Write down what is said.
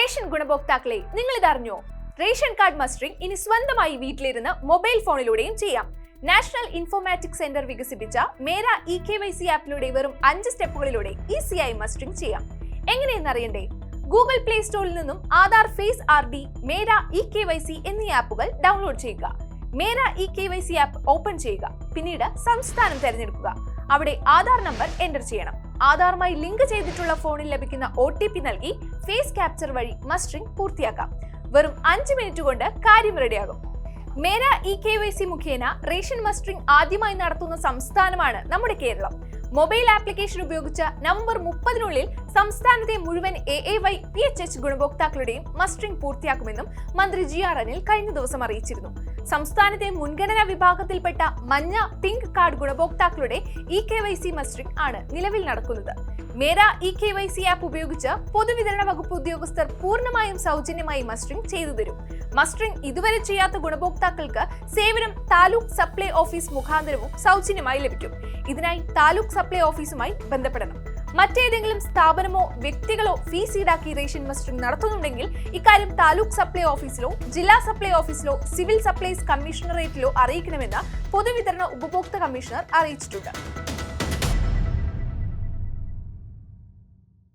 Ration ഗുണഭോക്താക്കളെ നിങ്ങൾ ഇതറിഞ്ഞോ? Ration card mustering ഇനി സ്വന്തമായി വീട്ടിലിരുന്ന് മൊബൈൽ ഫോണിലൂടെയും ചെയ്യാം. നാഷണൽ ഇൻഫോർമാറ്റിക്സ് സെന്റർ വികസിപ്പിച്ച മേര eKYC ആപ്പിലൂടെ വെറും 5 സ്റ്റെപ്പുകളിലൂടെ ഈസിയായി മസ്റ്ററിംഗ് ചെയ്യാം. എങ്ങനെയെന്നറിയണ്ടേ? ഗൂഗിൾ പ്ലേ സ്റ്റോറിൽ നിന്നും ആധാർ ഫേസ് RD, മേര eKYC എന്നീ ആപ്പുകൾ ഡൗൺലോഡ് ചെയ്യുക. മേര eKYC ആപ്പ് ഓപ്പൺ ചെയ്യുക. പിന്നീട് സംസ്ഥാനം തിരഞ്ഞെടുക്കുക. അവിടെ ആധാർ നമ്പർ എൻ്റർ ചെയ്യണം. ആധാറുമായി ലിങ്ക് ചെയ്തിട്ടുള്ള ഫോണിൽ ലഭിക്കുന്ന OTP നൽകി ഫേസ് ക്യാപ്ചർ വഴി മസ്റ്ററിംഗ് പൂർത്തിയാക്കാം. വെറും 5 മിനിറ്റ് കൊണ്ട് കാര്യം റെഡിയാകും. മേര eKYC മുഖേന റേഷൻ മസ്റ്ററിംഗ് ആദ്യമായി നടത്തുന്ന സംസ്ഥാനമാണ് നമ്മുടെ കേരളം. മൊബൈൽ ആപ്ലിക്കേഷൻ ഉപയോഗിച്ച് നവംബർ 30-നുള്ളിൽ സംസ്ഥാനത്തെ മുഴുവൻ AAY PHH ഗുണഭോക്താക്കളുടെയും മസ്റ്ററിംഗ് പൂർത്തിയാക്കുമെന്നും മന്ത്രി GR അനിൽ കഴിഞ്ഞ ദിവസം അറിയിച്ചിരുന്നു. സംസ്ഥാനത്തെ മുൻഗണനാ വിഭാഗത്തിൽപ്പെട്ട മഞ്ഞ, പിങ്ക് കാർഡ് ഗുണഭോക്താക്കളുടെ eKYC മസ്റ്ററിംഗ് ആണ് നിലവിൽ നടക്കുന്നത്. മേര eKYC ആപ്പ് ഉപയോഗിച്ച് പൊതുവിതരണ വകുപ്പ് ഉദ്യോഗസ്ഥർ പൂർണ്ണമായും സൗജന്യമായി മസ്റ്ററിംഗ് ചെയ്തു തരും. മസ്റ്ററിംഗ് ഇതുവരെ ചെയ്യാത്ത ഗുണഭോക്താക്കൾക്ക് സേവനം താലൂക്ക് സപ്ലൈ ഓഫീസ് മുഖാന്തരവും സൗജന്യമായി ലഭിക്കും. ഇതിനായി താലൂക്ക് സപ്ലൈ ഓഫീസുമായി ബന്ധപ്പെടണം. മറ്റേതെങ്കിലും സ്ഥാപനമോ വ്യക്തികളോ ഫീസ് ഈടാക്കി റേഷൻ മസ്റ്ററിംഗ് നടത്തുന്നുണ്ടെങ്കിൽ ഇക്കാര്യം താലൂക്ക് സപ്ലൈ ഓഫീസിലോ ജില്ലാ സപ്ലൈ ഓഫീസിലോ സിവിൽ സപ്ലൈസ് കമ്മീഷണറേറ്റിലോ അറിയിക്കണമെന്ന് പൊതുവിതരണ ഉപഭോക്തൃ കമ്മീഷണർ അറിയിച്ചിട്ടുണ്ട്.